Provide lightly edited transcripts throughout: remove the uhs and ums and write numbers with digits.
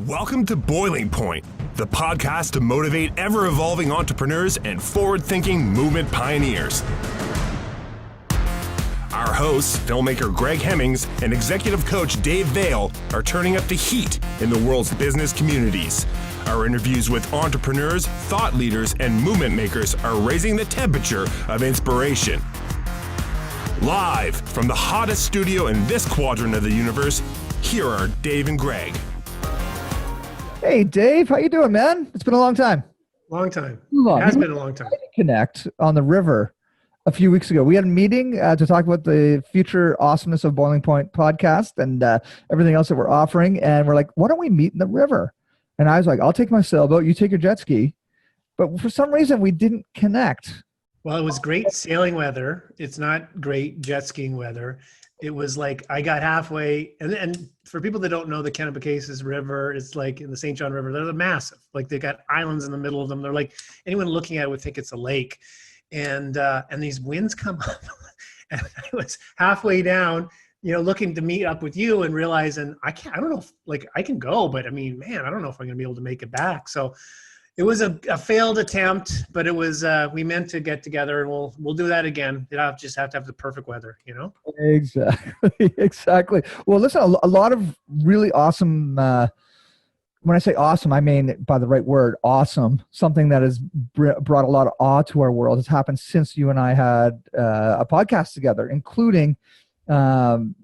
Welcome to Boiling Point, the podcast to motivate ever-evolving entrepreneurs and forward-thinking movement pioneers. Our hosts, filmmaker Greg Hemmings and executive coach Dave Vale, are turning up the heat in the world's business communities. Our interviews with entrepreneurs, thought leaders, and movement makers are raising the temperature of inspiration. Live from the hottest studio in this quadrant of the universe, here are Dave and Greg. Hey, Dave, how you doing, man? It's been a long time. Long time. Long. It has been a long time. Connect on the river a few weeks ago. We had a meeting to talk about the future awesomeness of Boiling Point podcast and everything else that we're offering. And we're like, why don't we meet in the river? And I was like, I'll take my sailboat, you take your jet ski. But for some reason, we didn't connect. Well, it was great sailing weather. It's not great jet skiing weather. It was like I got halfway, and for people that don't know the Kennebecasis River, it's like in the St. John River, they're massive. Like they got islands in the middle of them. They're like, anyone looking at it would think it's a lake. And these winds come up, and I was halfway down, looking to meet up with you and realizing I don't know if, I can go, but I mean, man, I don't know if I'm going to be able to make it back. So it was a failed attempt, but it was, we meant to get together, and we'll do that again. Just have to have the perfect weather, Exactly. Well, listen, a lot of really awesome, when I say awesome, I mean by the right word, awesome. Something that has brought a lot of awe to our world has happened since you and I had a podcast together, including, the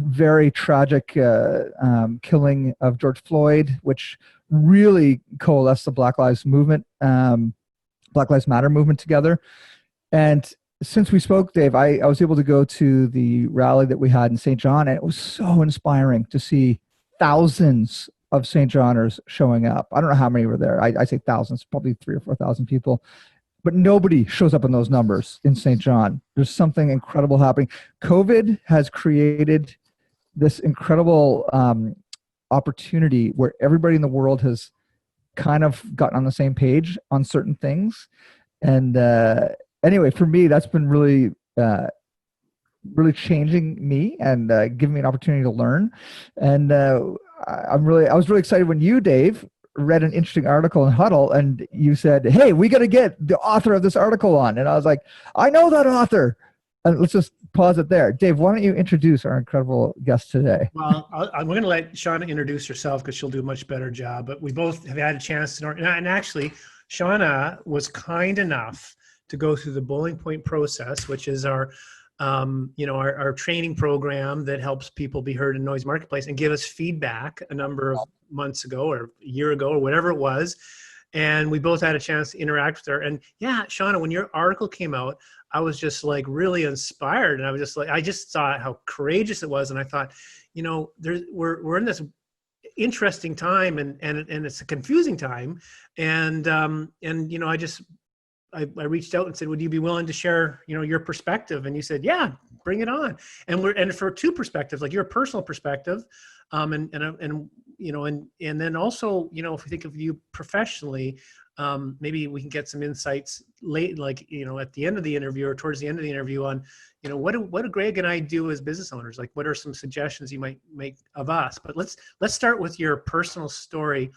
very tragic killing of George Floyd, which really coalesced the Black Lives Matter movement together. And since we spoke, Dave, I was able to go to the rally that we had in St. John, and it was so inspiring to see thousands of St. Johners showing up. I don't know how many were there. I say thousands, probably 3,000 or 4,000 people. But nobody shows up in those numbers in St. John. There's something incredible happening. COVID has created this incredible opportunity where everybody in the world has kind of gotten on the same page on certain things. And anyway, for me, that's been really, really changing me and giving me an opportunity to learn. And I was really excited when you, Dave, read an interesting article in Huddle, and you said, hey, we got to get the author of this article on. And I was like, I know that author. And let's just pause it there. Dave, why don't you introduce our incredible guest today? Well, I'm going to let Shauna introduce herself because she'll do a much better job. But we both have had a chance to, and actually, Shauna was kind enough to go through the Boiling Point process, which is our training program that helps people be heard in noise marketplace, and give us feedback a number of months ago or a year ago or whatever it was. And we both had a chance to interact with her. And yeah, Shauna, when your article came out, I was just like really inspired. And I was just like, I just saw how courageous it was. And I thought, we're in this interesting time, and it's a confusing time. And I reached out and said, would you be willing to share, your perspective? And you said, yeah, bring it on. And for two perspectives, like your personal perspective, and then also, if we think of you professionally, maybe we can get some insights late, at the end of the interview or towards the end of the interview on, what do Greg and I do as business owners? Like, what are some suggestions you might make of us? But let's start with your personal story.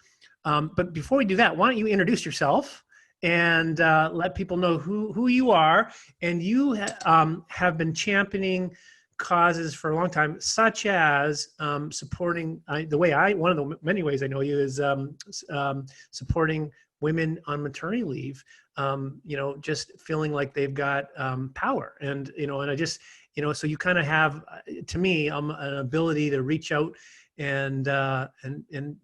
But before we do that, why don't you introduce yourself and let people know who you are. And you have been championing causes for a long time, such as supporting, one of the many ways I know you is supporting women on maternity leave, just feeling like they've got power. And, and I just, so you kind of have, to me, an ability to reach out and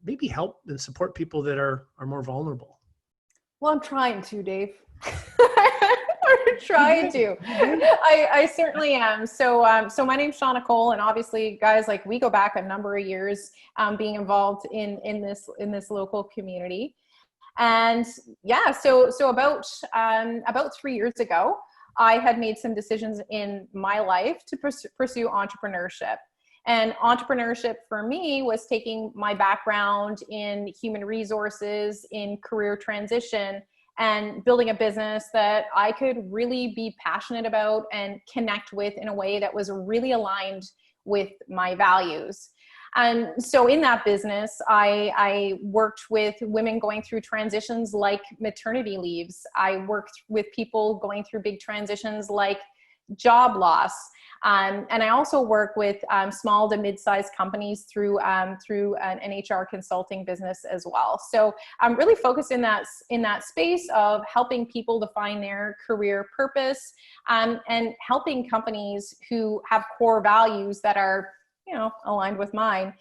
maybe help and support people that are more vulnerable. Well, I'm trying to, Dave. I'm trying to. I certainly am. So my name's Shauna Cole, and obviously, guys, we go back a number of years being involved in this local community. And yeah, so about 3 years ago, I had made some decisions in my life to pursue entrepreneurship. And entrepreneurship for me was taking my background in human resources, in career transition, and building a business that I could really be passionate about and connect with in a way that was really aligned with my values. And so in that business, I worked with women going through transitions like maternity leaves. I worked with people going through big transitions like job loss. And I also work with small to mid-sized companies through an HR consulting business as well. So I'm really focused in that space of helping people to find their career purpose, and helping companies who have core values that are, aligned with mine,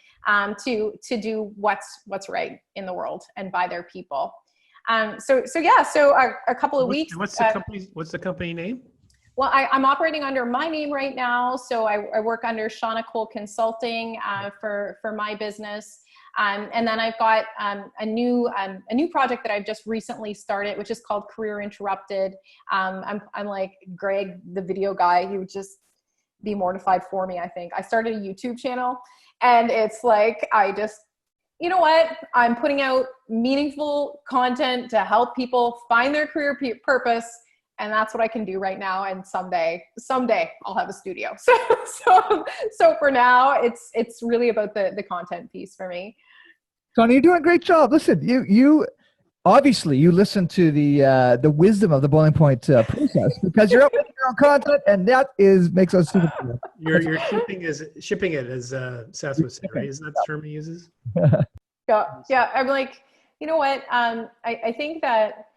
to do what's right in the world and by their people. So a couple of weeks. What's the company name? Well, I'm operating under my name right now. So I work under Shauna Cole Consulting for my business. And then I've got a new project that I've just recently started, which is called Career Interrupted. I'm like Greg, the video guy. He would just be mortified for me, I think. I started a YouTube channel, and it's like, you know what? I'm putting out meaningful content to help people find their career purpose. And that's what I can do right now. And someday I'll have a studio. So for now, it's really about the content piece for me. Tony, you're doing a great job. Listen, you obviously you listen to the wisdom of the Boiling Point process, because you're up with your own content, and that makes us super cool. You're shipping it, as Seth would say, right? Isn't that the term he uses? Yeah. I'm like, you know what? I think that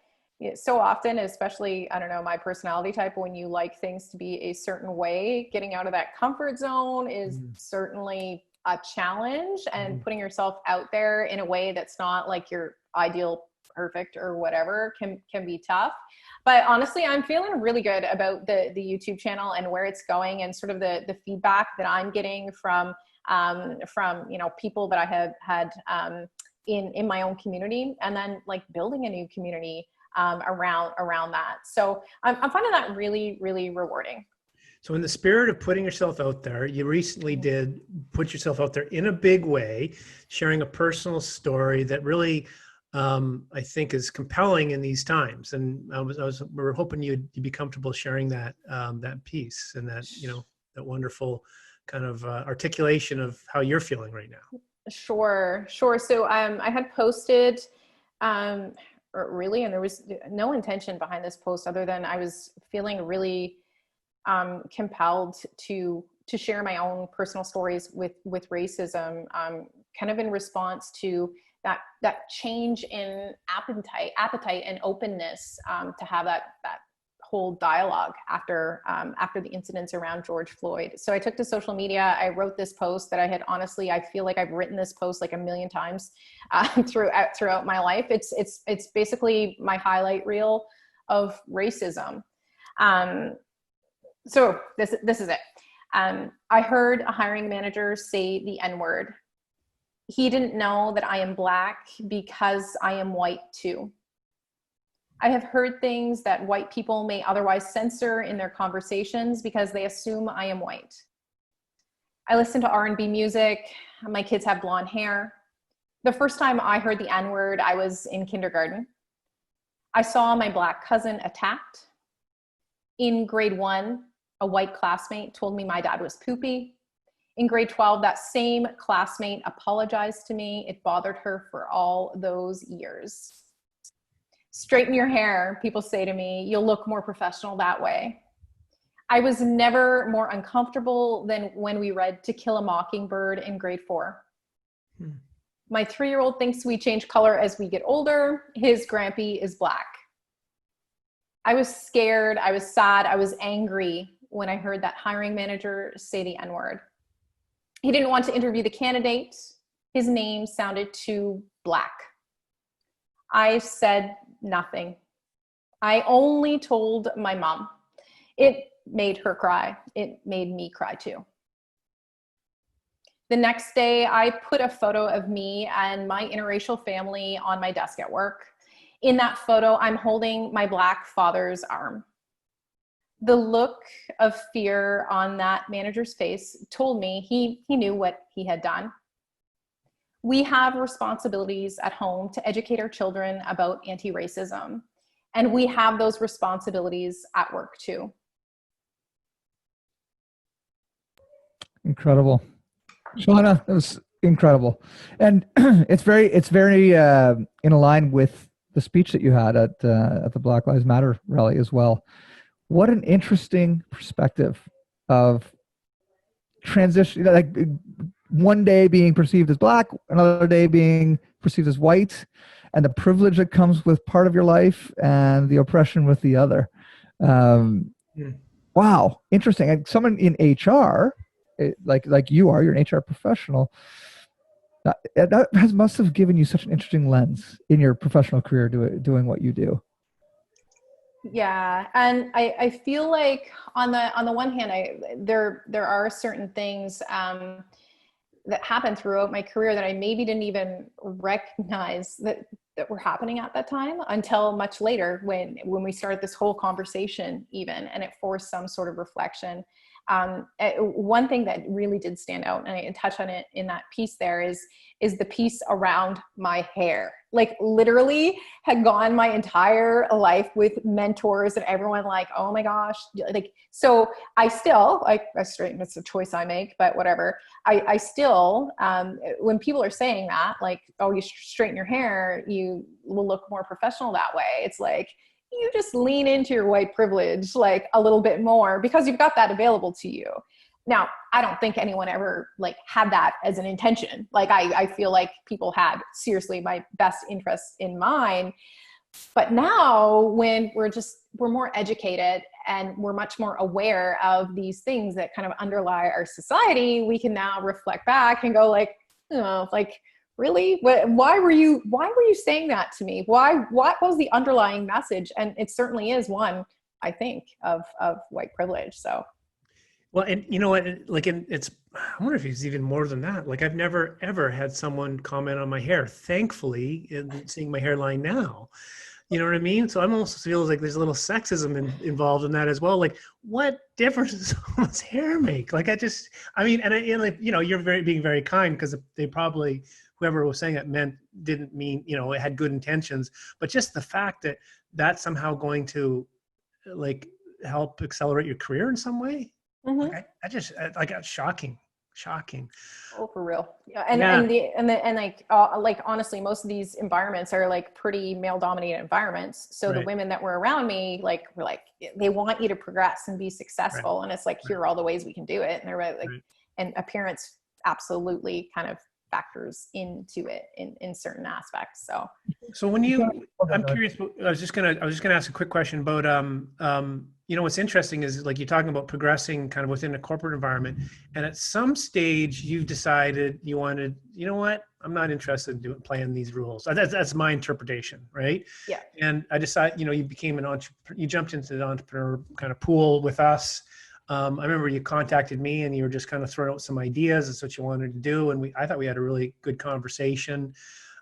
so often, especially, I don't know, my personality type, when you like things to be a certain way, getting out of that comfort zone is certainly a challenge, and putting yourself out there in a way that's not like your ideal perfect or whatever can be tough. But honestly, I'm feeling really good about the YouTube channel and where it's going, and sort of the feedback that I'm getting from people that I have had in my own community, and then like building a new community around that. So I'm finding that really, really rewarding. So in the spirit of putting yourself out there, you recently did put yourself out there in a big way, sharing a personal story that really, I think, is compelling in these times. And we were hoping you'd be comfortable sharing that piece, and that wonderful kind of articulation of how you're feeling right now. Sure. So I had posted, really, and there was no intention behind this post other than I was feeling really compelled to share my own personal stories with racism, kind of in response to that change in appetite and openness, to have that whole dialogue after the incidents around George Floyd. So I took to social media. I wrote this post that I feel like I've written this post like a million times throughout my life. It's basically my highlight reel of racism. So this is it. I heard a hiring manager say the N-word. He didn't know that I am Black because I am white too. I have heard things that white people may otherwise censor in their conversations because they assume I am white. I listen to R&B music. My kids have blonde hair. The first time I heard the N-word, I was in kindergarten. I saw my Black cousin attacked. In grade 1, a white classmate told me my dad was poopy. In grade 12, that same classmate apologized to me. It bothered her for all those years. Straighten your hair, people say to me. You'll look more professional that way. I was never more uncomfortable than when we read To Kill a Mockingbird in grade 4. My 3-year-old thinks we change color as we get older. His grampy is Black. I was scared, I was sad, I was angry when I heard that hiring manager say the N-word. He didn't want to interview the candidate. His name sounded too Black. I said nothing. I only told my mom. It made her cry. It made me cry too. The next day, I put a photo of me and my interracial family on my desk at work. In that photo, I'm holding my Black father's arm. The look of fear on that manager's face told me he knew what he had done. We have responsibilities at home to educate our children about anti-racism, and we have those responsibilities at work too. Incredible. Shauna, Incredible. And it's very in line with the speech that you had at the Black Lives Matter rally as well. What an interesting perspective of transition, like one day being perceived as black, another day being perceived as white, and the privilege that comes with part of your life and the oppression with the other. Um, Hmm. wow, interesting. And someone in HR, like you're an HR professional. That must have given you such an interesting lens in your professional career doing what you do. Yeah, and I feel like on the one hand, there are certain things that happened throughout my career that I maybe didn't even recognize that were happening at that time until much later when we started this whole conversation even, and it forced some sort of reflection. One thing that really did stand out, and I touch on it in that piece there, is the piece around my hair. Like literally had gone my entire life with mentors and everyone like, oh my gosh. Like, so I still, I straighten, it's a choice I make, but whatever. I still, when people are saying that, like, oh, you straighten your hair, you will look more professional that way. It's like, you just lean into your white privilege like a little bit more because you've got that available to you. Now, I don't think anyone ever like had that as an intention. Like I feel like people had seriously my best interests in mind. But now when we're more educated and we're much more aware of these things that kind of underlie our society, we can now reflect back and go like, oh, like, really? Why were you saying that to me? What was the underlying message? And it certainly is one, I think, of white privilege. So. Well, and you know what, like, it's, I wonder if it's even more than that. Like, I've never, ever had someone comment on my hair, thankfully, in seeing my hairline now. You know what I mean? So I'm almost feels like there's a little sexism involved in that as well. Like, what difference does someone's hair make? Like, I mean, and like, you know, you're being very kind because they probably, whoever was saying it didn't mean, you know, it had good intentions, but just the fact that that's somehow going to like help accelerate your career in some way. Mm-hmm. Like, I got shocking. Oh, for real. Yeah. And like honestly, most of these environments are like pretty male dominated environments. So Right. The women that were around me, like, were like, they want you to progress and be successful. Right. And it's like, here are all the ways we can do it. And they're like, Right. and appearance absolutely kind of factors into it in certain aspects. So when I'm curious, I was just gonna ask a quick question about, you know, what's interesting is like you're talking about progressing kind of within a corporate environment. And at some stage you've decided you wanted, you know what, I'm not interested in playing these rules. That's my interpretation. Right. Yeah. And I decided, you know, you became an entrepreneur, you jumped into the entrepreneur kind of pool with us. I remember you contacted me and you were just kind of throwing out some ideas. That's what you wanted to do. And I thought we had a really good conversation.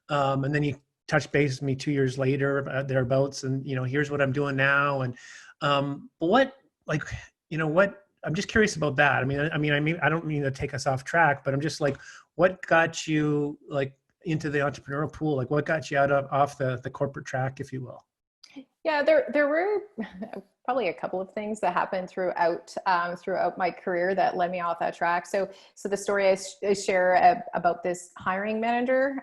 And then you touched base with me 2 years later, thereabouts. And, you know, here's what I'm doing now. And, but what, like, you know, what, I'm just curious about that. I mean, I don't mean to take us off track, but I'm just like, what got you like into the entrepreneurial pool? Like what got you off the corporate track, if you will? Yeah, there were probably a couple of things that happened throughout my career that led me off that track. So the story I share about this hiring manager,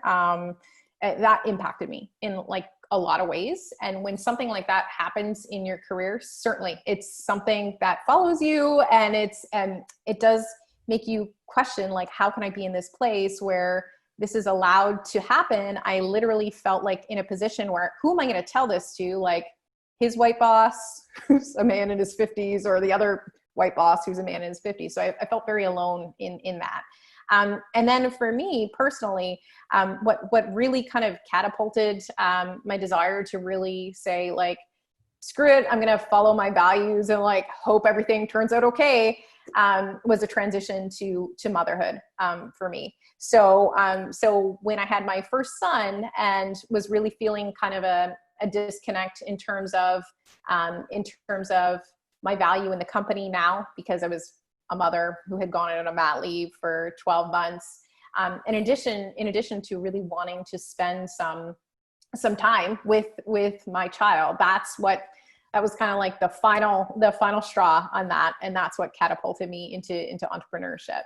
that impacted me in like a lot of ways. And when something like that happens in your career, certainly it's something that follows you, and it does make you question, like, how can I be in this place where this is allowed to happen? I literally felt like in a position where, who am I going to tell this to? Like his white boss, who's a man in his 50s, or the other white boss who's a man in his 50s. So I felt very alone in that. And then for me personally, what really kind of catapulted my desire to really say, like, screw it, I'm going to follow my values and like hope everything turns out okay, was a transition to motherhood for me. So when I had my first son and was really feeling kind of a disconnect in terms of my value in the company now, because I was a mother who had gone on a mat leave for 12 months. In addition to really wanting to spend some time with my child, that was kind of like the final straw on that. And that's what catapulted me into entrepreneurship.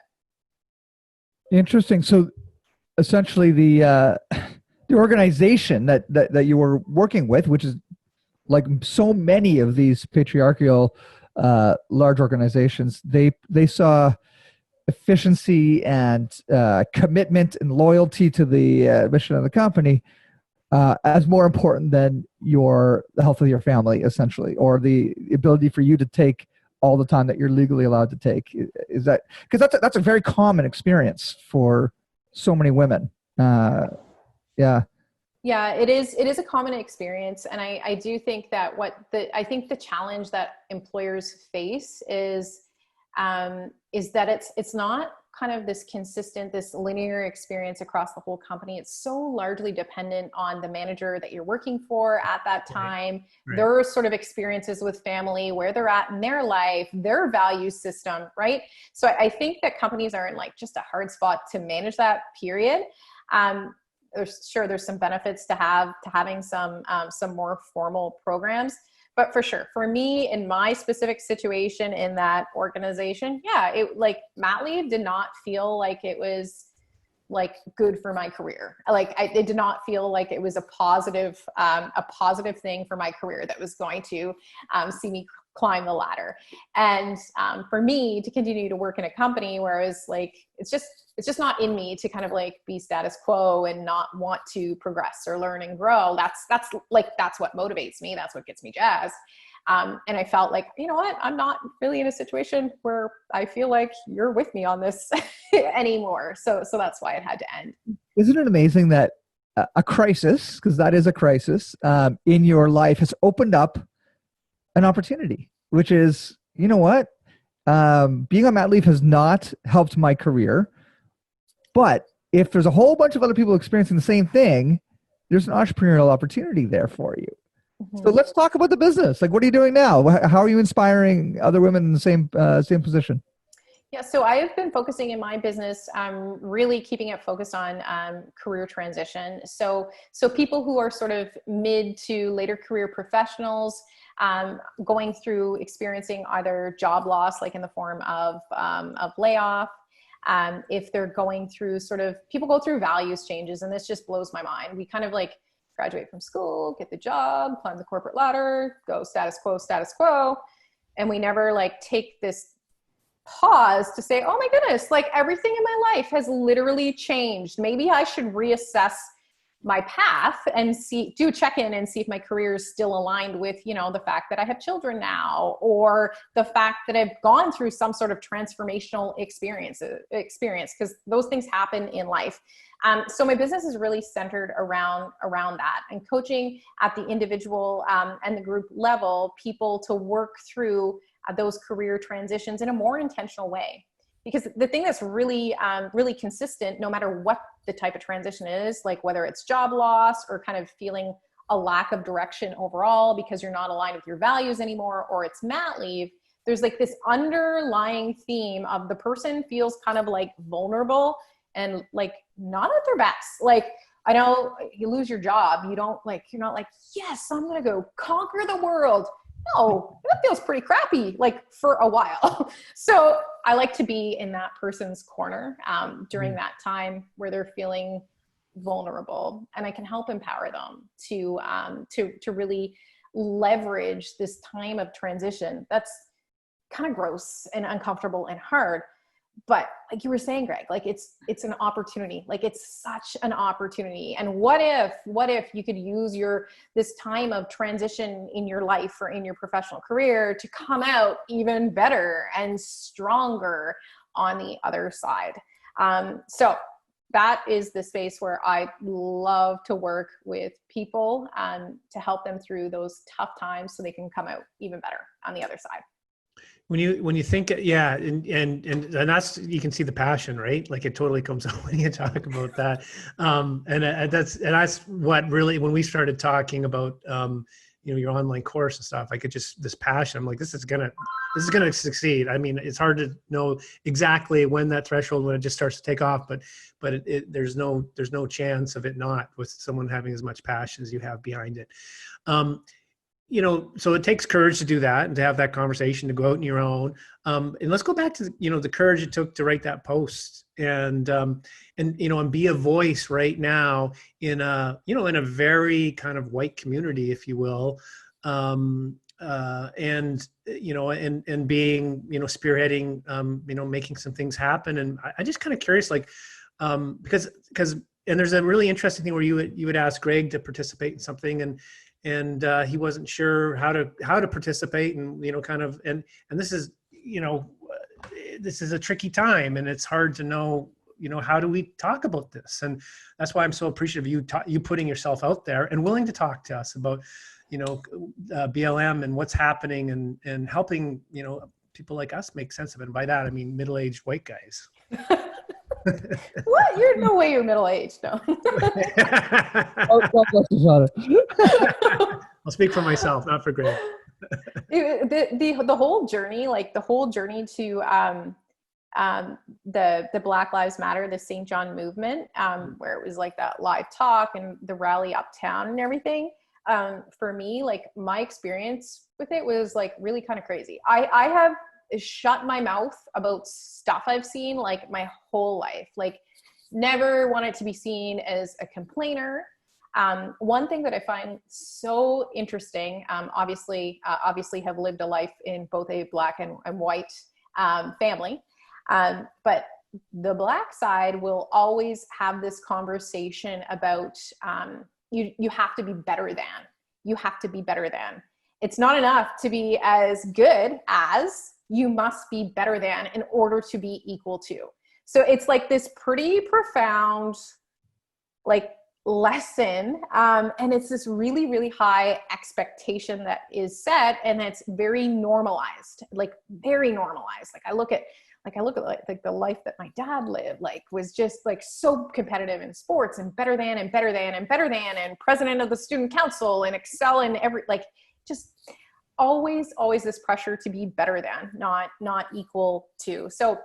Interesting. So essentially the organization that you were working with, which is like so many of these patriarchal large organizations, they saw efficiency and commitment and loyalty to the mission of the company as more important than the health of your family, essentially, or the ability for you to take all the time that you're legally allowed to take. Is that because that's a very common experience for so many women? Yeah. Yeah, it is. It is a common experience, and I do think that I think the challenge that employers face is that it's not kind of this consistent, this linear experience across the whole company. It's so largely dependent on the manager that you're working for at that time, Right. their sort of experiences with family, where they're at in their life, their value system, right? So I think that companies are in like just a hard spot to manage that period. There's some benefits to having some more formal programs, but for sure, for me in my specific situation in that organization, yeah, it like mat leave did not feel like it was like good for my career. Like it did not feel like it was a positive thing for my career that was going to see me climb the ladder. And for me to continue to work in a company where I was like, it's just not in me to kind of like be status quo and not want to progress or learn and grow. That's what motivates me. That's what gets me jazzed. And I felt like, you know what, I'm not really in a situation where I feel like you're with me on this anymore. So that's why it had to end. Isn't it amazing that a crisis, because that is a crisis, in your life has opened up an opportunity, which is, you know what, being on mat leave has not helped my career, but if there's a whole bunch of other people experiencing the same thing, there's an entrepreneurial opportunity there for you. Mm-hmm. So let's talk about the business. Like, what are you doing now? How are you inspiring other women in the same position? Yeah, so I have been focusing in my business, really keeping it focused on career transition. So people who are sort of mid to later career professionals, going through experiencing either job loss, like in the form of layoff, if they're going through people go through values changes, and this just blows my mind. We kind of like graduate from school, get the job, climb the corporate ladder, go status quo, and we never like take this pause to say, oh my goodness, like everything in my life has literally changed. Maybe I should reassess my path and do check in and see if my career is still aligned with, the fact that I have children now, or the fact that I've gone through some sort of transformational experience, because those things happen in life. So my business is really centered around that, and coaching at the individual and the group level, people to work through those career transitions in a more intentional way. Because the thing that's really, really consistent, no matter what the type of transition is, like whether it's job loss or kind of feeling a lack of direction overall because you're not aligned with your values anymore, or it's mat leave, there's like this underlying theme of the person feels kind of like vulnerable and like not at their best. Like, I know you lose your job, you're not like, yes, I'm going to go conquer the world. No, that feels pretty crappy, like for a while. So I like to be in that person's corner during that time where they're feeling vulnerable, and I can help empower them to really leverage this time of transition. That's kind of gross and uncomfortable and hard. But like you were saying, Greg, like it's an opportunity. Like it's such an opportunity. And what if you could use this time of transition in your life or in your professional career to come out even better and stronger on the other side? So that is the space where I love to work with people to help them through those tough times so they can come out even better on the other side. When you think, yeah, and that's, you can see the passion, right? Like it totally comes out when you talk about that. And that's what really, when we started talking about, your online course and stuff, I could just, this passion, I'm like, this is gonna succeed. I mean, it's hard to know exactly when that threshold, when it just starts to take off, but there's no chance of it not, with someone having as much passion as you have behind it. so it takes courage to do that and to have that conversation, to go out on your own. And let's go back to, the courage it took to write that post and be a voice right now in a very kind of white community, if you will. And being, spearheading, making some things happen. And I just kind of curious, like, because and there's a really interesting thing where you would ask Greg to participate in something, and he wasn't sure how to participate, and this is this is a tricky time, and it's hard to know how do we talk about this. And that's why I'm so appreciative of you putting yourself out there and willing to talk to us about BLM and what's happening, and helping people like us make sense of it. And by that I mean middle-aged white guys. What? You're no way you're middle-aged. No. I'll speak for myself, not for Greg. The whole journey, to the Black Lives Matter, the St. John movement, where it was like that live talk and the rally uptown and everything. For me, like, my experience with it was like really kind of crazy. I have shut my mouth about stuff I've seen like my whole life, like never wanted to be seen as a complainer. One thing that I find so interesting, obviously have lived a life in both a Black and white family, but the Black side will always have this conversation about you have to be better than. You have to be better than. It's not enough to be as good as. You must be better than in order to be equal to. So it's like this pretty profound, like, lesson. And it's this really, really high expectation that is set, and it's very normalized, like very normalized. Like I look at like the life that my dad lived, like, was just like so competitive in sports, and better than, and better than, and better than, and president of the student council, and excel in every, like, just always this pressure to be better than, not equal to. So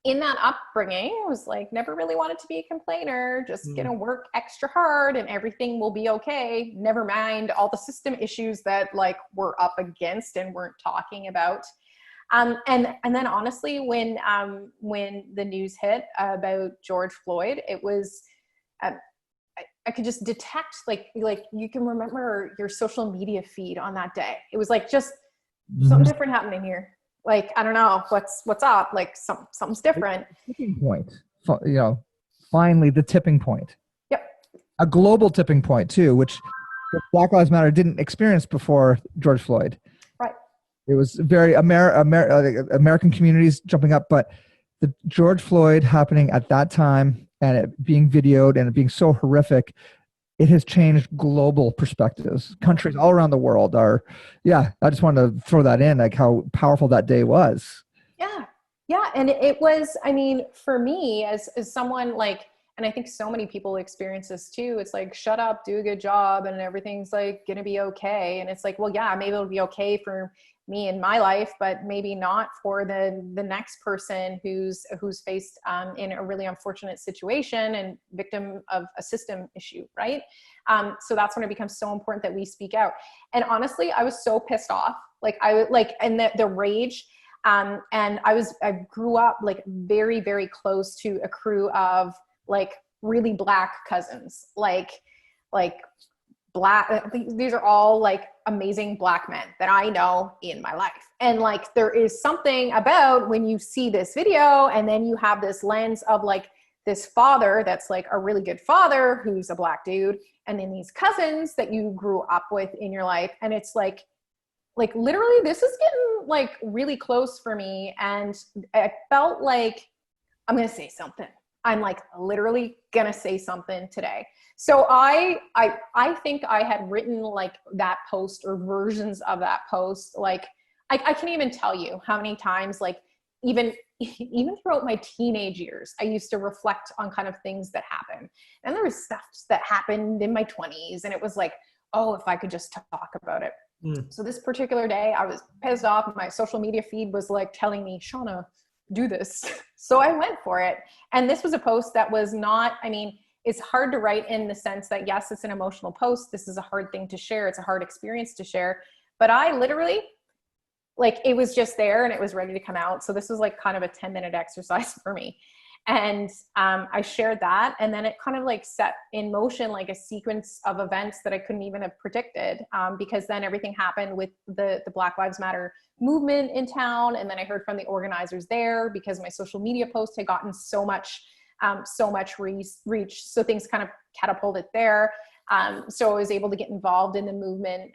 in that upbringing, I was like, never really wanted to be a complainer, just gonna work extra hard and everything will be okay. Never mind all the system issues that like we're up against and weren't talking about. And then honestly, when the news hit about George Floyd, it was, I could just detect, like you can remember your social media feed on that day. It was like, just something different happening here. Like, I don't know what's up. Like something's different. Tipping point, finally the tipping point. Yep. A global tipping point too, which Black Lives Matter didn't experience before George Floyd. Right. It was very American communities jumping up, but the George Floyd happening at that time, and it being videoed and it being so horrific, it has changed global perspectives. Countries all around the world are, I just wanted to throw that in, like how powerful that day was. Yeah. And it was, I mean, for me as someone like, and I think so many people experience this too. It's like, shut up, do a good job, and everything's like going to be okay. And it's like, well, yeah, maybe it'll be okay for me in my life, but maybe not for the next person who's faced in a really unfortunate situation and victim of a system issue, right? So that's when it becomes so important that we speak out. And honestly, I was so pissed off. And the rage. And I grew up like very, very close to a crew of like really Black cousins, like Black, these are all like amazing Black men that I know in my life. And like, there is something about when you see this video and then you have this lens of like this father that's like a really good father who's a Black dude, and then these cousins that you grew up with in your life. And it's like literally this is getting like really close for me. And I felt like I'm going to say something. I'm like literally going to say something today. So I think I had written like that post or versions of that post. Like I can't even tell you how many times, like even throughout my teenage years, I used to reflect on kind of things that happened. And there was stuff that happened in my 20s. And it was like, oh, if I could just talk about it. So this particular day I was pissed off. My social media feed was like telling me, Shauna, do this. So I went for it. And this was a post that was not, I mean, it's hard to write in the sense that, yes, it's an emotional post. This is a hard thing to share. It's a hard experience to share. But I literally, like, it was just there and it was ready to come out. So this was like kind of a 10-minute exercise for me. And I shared that, and then it kind of like set in motion like a sequence of events that I couldn't even have predicted, because then everything happened with the Black Lives Matter movement in town. And then I heard from the organizers there because my social media post had gotten so much reach. So things kind of catapulted there. So I was able to get involved in the movement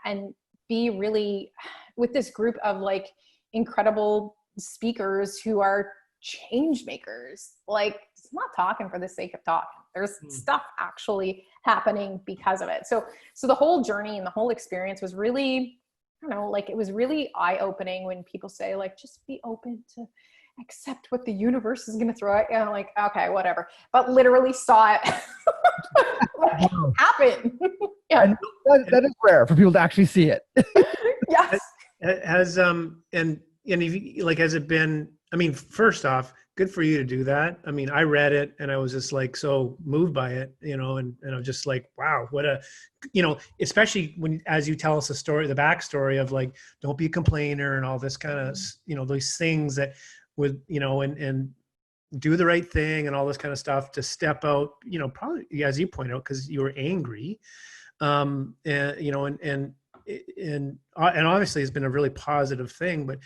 and be really with this group of like incredible speakers who are change makers. Like, it's not talking for the sake of talking. There's stuff actually happening because of it. So the whole journey and the whole experience was really, I don't know, like, it was really eye-opening when people say like, just be open to accept what the universe is going to throw at you. And I'm like, okay, whatever. But literally saw it like, happen. Yeah. And that is rare for people to actually see it. Yes. Has if you, like, has it been, I mean, first off, good for you to do that. I mean, I read it and I was just like so moved by it, you know, and I'm just like, wow, what a, you know, especially when, as you tell us the story, the backstory of like, don't be a complainer and all this kind of, you know, these things that would, you know, and do the right thing and all this kind of stuff, to step out, you know, probably as you point out, because you were angry, and, you know, and obviously it's been a really positive thing, but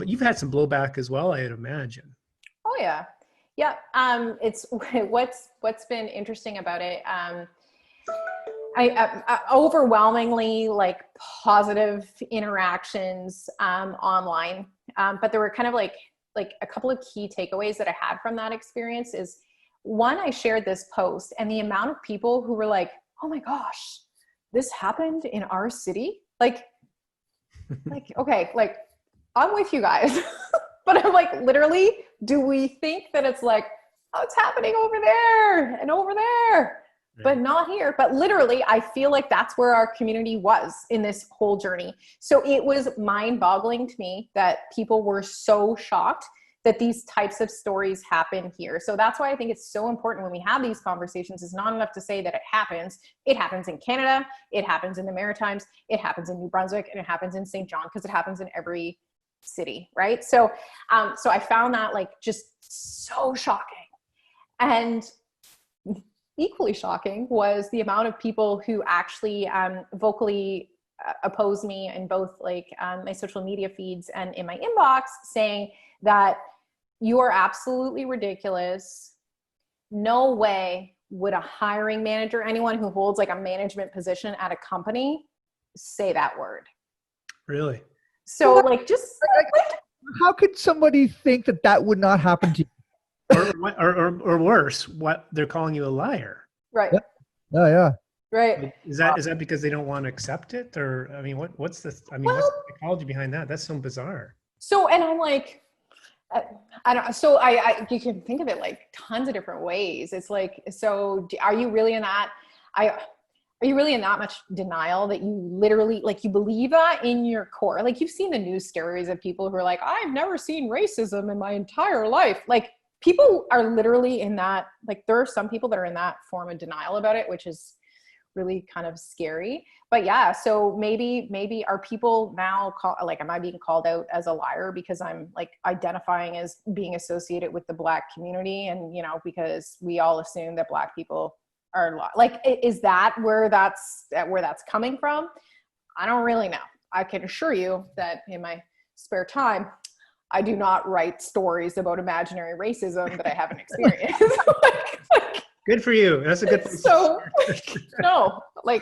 you've had some blowback as well, I'd imagine. Oh yeah. Yeah. It's what's been interesting about it. I overwhelmingly like positive interactions, online. But there were kind of like a couple of key takeaways that I had from that experience is, one, I shared this post and the amount of people who were like, oh my gosh, this happened in our city. Like, okay, like, I'm with you guys, but I'm like, literally, do we think that it's like, oh, it's happening over there and over there, but not here? But literally, I feel like that's where our community was in this whole journey. So it was mind-boggling to me that people were so shocked that these types of stories happen here. So that's why I think it's so important when we have these conversations. It's not enough to say that it happens. It happens in Canada, it happens in the Maritimes, it happens in New Brunswick, and it happens in St. John, because it happens in every city, right? So I found that like just so shocking. And equally shocking was the amount of people who actually vocally opposed me in both like my social media feeds and in my inbox, saying that you are absolutely ridiculous. No way would a hiring manager, anyone who holds like a management position at a company, say that word. Really? So like, just like, how could somebody think that would not happen to you? or worse, what, they're calling you a liar. right. Yeah. Right. Is that because they don't want to accept it? Or, I mean, what's the, I mean, what's the psychology behind that? That's so bizarre. So, and I'm like, I don't, so I you can think of it like tons of different ways. It's like, so are you really in that, are you really in that much denial that you literally, like, you believe that in your core? Like, you've seen the news stories of people who are like, I've never seen racism in my entire life. Like, people are literally in that, like, there are some people that are in that form of denial about it, which is really kind of scary. But yeah, so maybe are people now like, am I being called out as a liar because I'm like identifying as being associated with the Black community? And, you know, because we all assume that Black people are like, is that where that's coming from? I don't really know. I can assure you that in my spare time, I do not write stories about imaginary racism that I haven't experienced. Good for you. That's a good thing. So, no. Oh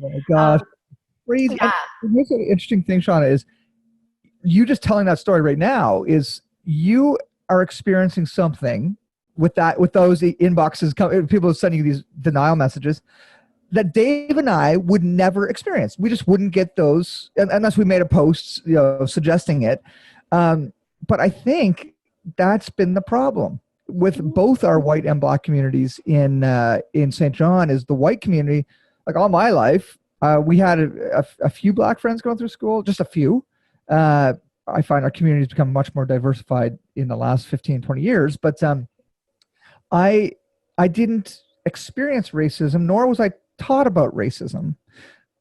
my gosh. Crazy. Yeah. And here's an interesting thing, Shauna, is you just telling that story right now is you are experiencing something with those inboxes, people sending you these denial messages that Dave and I would never experience. We just wouldn't get those unless we made a post, you know, suggesting it. But I think that's been the problem with both our white and Black communities in St. John. Is the white community, like, all my life, we had a few Black friends going through school, just a few. I find our community has become much more diversified in the last 15, 20 years. But I didn't experience racism, nor was I taught about racism.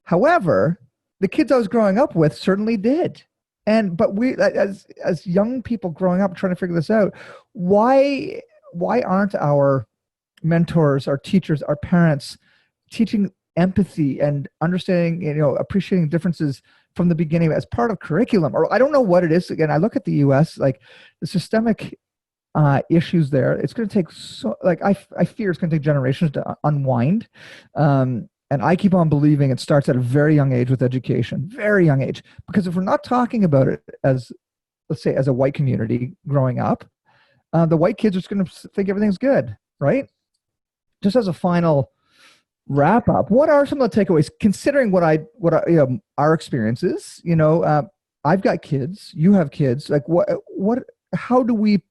However, the kids I was growing up with certainly did. But we, as young people growing up trying to figure this out, why aren't our mentors, our teachers, our parents teaching empathy and understanding, appreciating differences from the beginning as part of curriculum? Or I don't know what it is. Again, I look at the US, like the systemic issues there. It's going to take I fear it's going to take generations to unwind. And I keep on believing it starts at a very young age with education, very young age. Because if we're not talking about it as, let's say, as a white community growing up, the white kids are just going to think everything's good, right? Just as a final wrap up, what are some of the takeaways, considering what our experiences? I've got kids, you have kids. Like how do we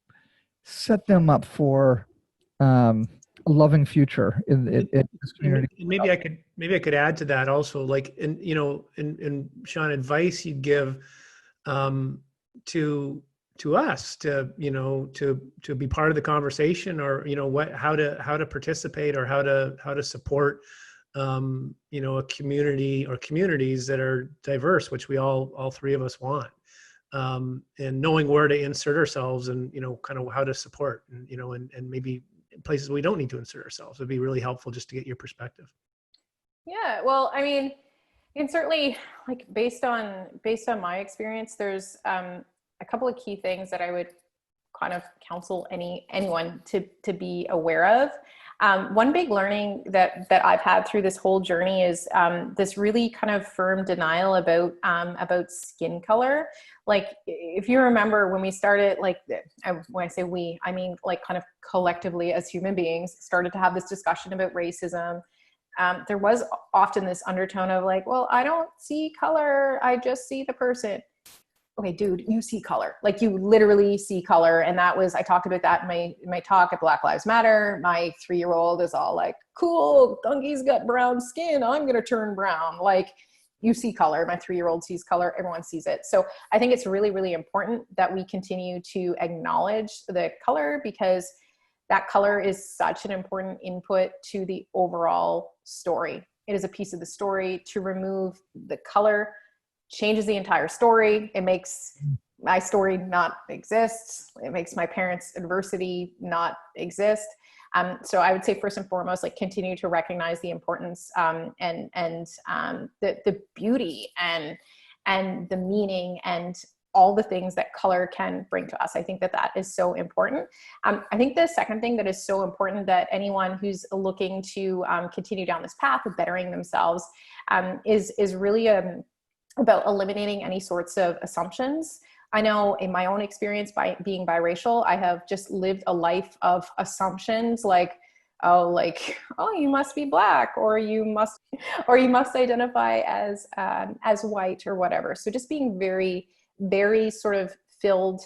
set them up for a loving future in this community? And maybe I could add to that also, like, in Sean, advice you'd give to us to be part of the conversation, or how to participate, or how to support a community or communities that are diverse, which we all three of us want, and knowing where to insert ourselves, and kind of how to support, and maybe places we don't need to insert ourselves would be really helpful, just to get your perspective. Yeah, well, I mean, and certainly, like, based on my experience, there's a couple of key things that I would kind of counsel anyone to be aware of. One big learning that I've had through this whole journey is this really kind of firm denial about skin color. Like, if you remember when we started, like, when I say we, I mean like kind of collectively as human beings started to have this discussion about racism, there was often this undertone of like, well, I don't see color, I just see the person. Okay, dude, you see color. Like, you literally see color. And I talked about that in my talk at Black Lives Matter. My 3-year-old is all like, cool, Gungy's got brown skin, I'm gonna turn brown. Like, you see color. My 3-year-old sees color, everyone sees it. So I think it's really, really important that we continue to acknowledge the color, because that color is such an important input to the overall story. It is a piece of the story. To remove the color changes the entire story. It makes my story not exist. It makes my parents' adversity not exist. So I would say, first and foremost, like, continue to recognize the importance and the beauty and the meaning and all the things that color can bring to us. I think that is so important. I think the second thing that is so important, that anyone who's looking to continue down this path of bettering themselves is really about eliminating any sorts of assumptions. I know in my own experience, by being biracial, I have just lived a life of assumptions, like, oh, you must be Black, or you must identify as white, or whatever. So just being very, very sort of filled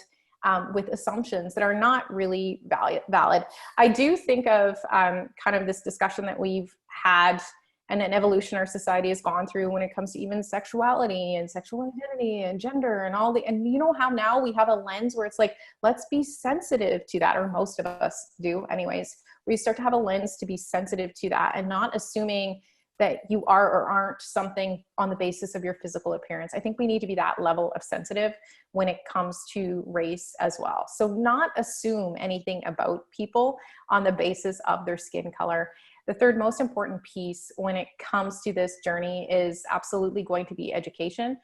with assumptions that are not really valid. I do think of kind of this discussion that we've had, and an evolution our society has gone through when it comes to even sexuality and sexual identity and gender and and how now we have a lens where it's like, let's be sensitive to that, or most of us do anyways. We start to have a lens to be sensitive to that, and not assuming that you are or aren't something on the basis of your physical appearance. I think we need to be that level of sensitive when it comes to race as well. So not assume anything about people on the basis of their skin color. The third most important piece when it comes to this journey is absolutely going to be education.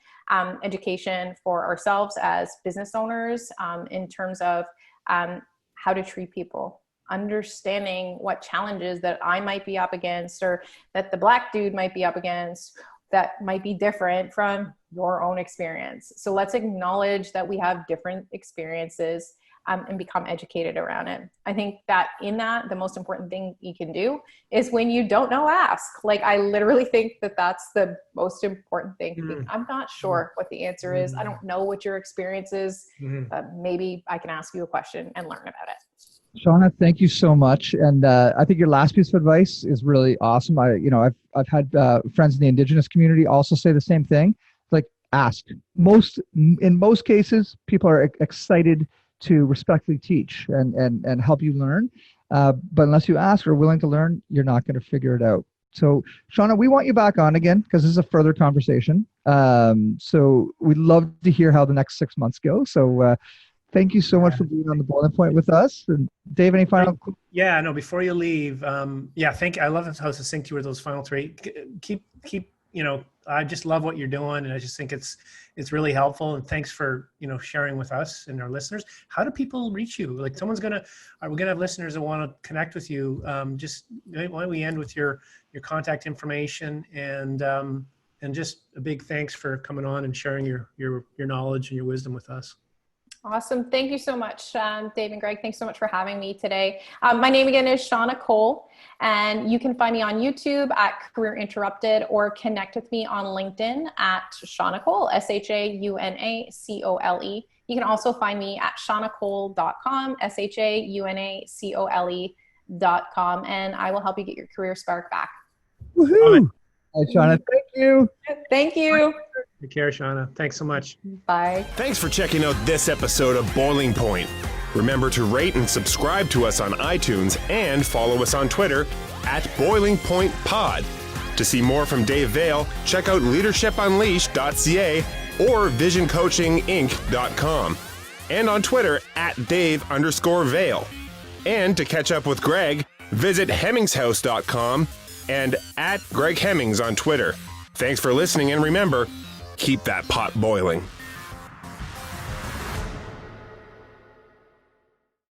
Education for ourselves as business owners, in terms of how to treat people, understanding what challenges that I might be up against, or that the Black dude might be up against, that might be different from your own experience. So let's acknowledge that we have different experiences, and become educated around it. I think that the most important thing you can do is, when you don't know, ask. Like, I literally think that that's the most important thing. Mm-hmm. I'm not sure what the answer is. I don't know what your experience is. Maybe I can ask you a question and learn about it. Shauna, thank you so much. And I think your last piece of advice is really awesome. I've had friends in the Indigenous community also say the same thing. Like, ask. In most cases, people are excited to respectfully teach and help you learn. But unless you ask or are willing to learn, you're not going to figure it out. So, Shauna, we want you back on again because this is a further conversation. So we'd love to hear how the next 6 months go. So thank you so much for being on the Boiling Point with us. And Dave, any final? Yeah, no, before you leave, I love how succinct you were those final three. Keep, I just love what you're doing. And I just think it's really helpful. And thanks for, sharing with us and our listeners. How do people reach you? Like we're going to have listeners that want to connect with you. Just why don't we end with your contact information and just a big thanks for coming on and sharing your knowledge and your wisdom with us. Awesome. Thank you so much, Dave and Greg. Thanks so much for having me today. My name again is Shauna Cole, and you can find me on YouTube at Career Interrupted or connect with me on LinkedIn at Shauna Cole, SHAUNACOLE. You can also find me at shaunacole.com, SHAUNACOLE.com, and I will help you get your career spark back. Woohoo! Hi, Shauna. Thank you. Thank you. Take care, Shauna. Thanks so much. Bye. Thanks for checking out this episode of Boiling Point. Remember to rate and subscribe to us on iTunes and follow us on Twitter at Boiling Point Pod. To see more from Dave Vale, check out leadershipunleashed.ca or visioncoachinginc.com, and on Twitter at Dave_Vale. And to catch up with Greg, visit hemmingshouse.com and at Greg Hemmings on Twitter. Thanks for listening, and remember, keep that pot boiling.